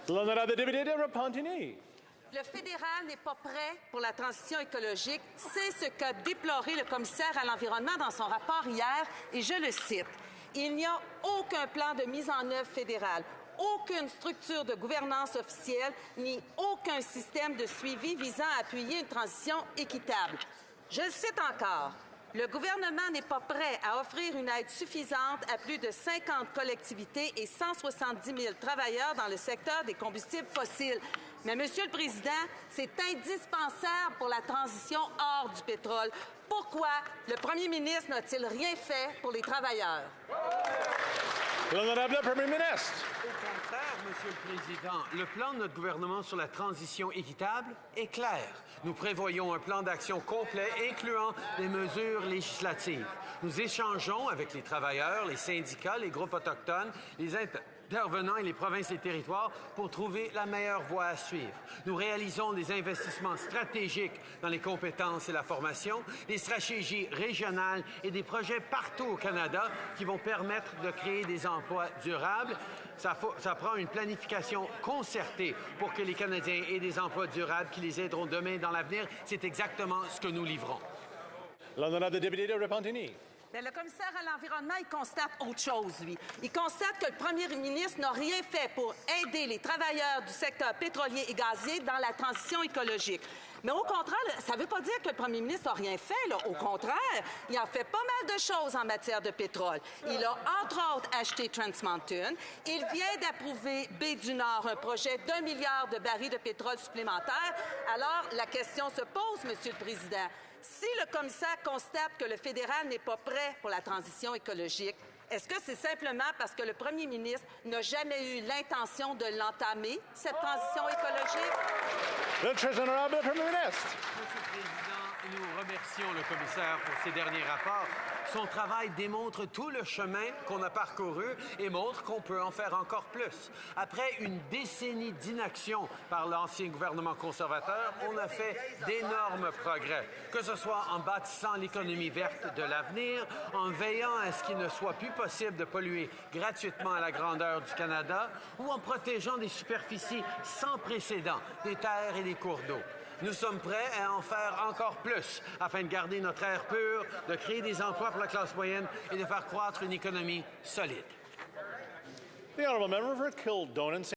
L'honorable député de Repentigny. Le fédéral n'est pas prêt pour la transition écologique. C'est ce qu'a déploré le commissaire à l'environnement dans son rapport hier, et je le cite. Il n'y a aucun plan de mise en œuvre fédéral, aucune structure de gouvernance officielle, ni aucun système de suivi visant à appuyer une transition équitable. Je le cite encore. Le gouvernement n'est pas prêt à offrir une aide suffisante à plus de 50 collectivités et 170 000 travailleurs dans le secteur des combustibles fossiles. Mais, Monsieur le Président, c'est indispensable pour la transition hors du pétrole. Pourquoi le premier ministre n'a-t-il rien fait pour les travailleurs? L'honorable Premier ministre. Au contraire, Monsieur le Président, le plan de notre gouvernement sur la transition équitable est clair. Nous prévoyons un plan d'action complet incluant des mesures législatives. Nous échangeons avec les travailleurs, les syndicats, les groupes autochtones, les intervenants et les provinces et territoires pour trouver la meilleure voie à suivre. Nous réalisons des investissements stratégiques dans les compétences et la formation, des stratégies régionales et des projets partout au Canada qui vont permettre de créer des emplois durables. Ça prend une planification concertée pour que les Canadiens aient des emplois durables qui les aideront demain dans l'avenir. C'est exactement ce que nous livrons. L'honorable député de Repentigny. Bien, le commissaire à l'environnement, il constate autre chose, lui. Il constate que le premier ministre n'a rien fait pour aider les travailleurs du secteur pétrolier et gazier dans la transition écologique. Mais au contraire, ça ne veut pas dire que le premier ministre n'a rien fait. Là. Au contraire, il a fait pas mal de choses en matière de pétrole. Il a, entre autres, acheté Trans Mountain. Il vient d'approuver Baie du Nord, un projet d'1 milliard de barils de pétrole supplémentaires. Alors, la question se pose, Monsieur le Président. Si le commissaire constate que le fédéral n'est pas prêt pour la transition écologique, est-ce que c'est simplement parce que le premier ministre n'a jamais eu l'intention de l'entamer, cette transition écologique? Le très honorable Premier ministre. Monsieur le Président, nous remercions le commissaire pour ses derniers rapports. Son travail démontre tout le chemin qu'on a parcouru et montre qu'on peut en faire encore plus. Après une décennie d'inaction par l'ancien gouvernement conservateur, on a fait d'énormes progrès, que ce soit en bâtissant l'économie verte de l'avenir, en veillant à ce qu'il ne soit plus possible de polluer gratuitement à la grandeur du Canada ou en protégeant des superficies sans précédent, des terres et des cours d'eau. Nous sommes prêts à en faire encore plus afin de garder notre air pur, de créer des emplois pour la classe moyenne et de faire croître une économie solide. The honourable member for Kildonan.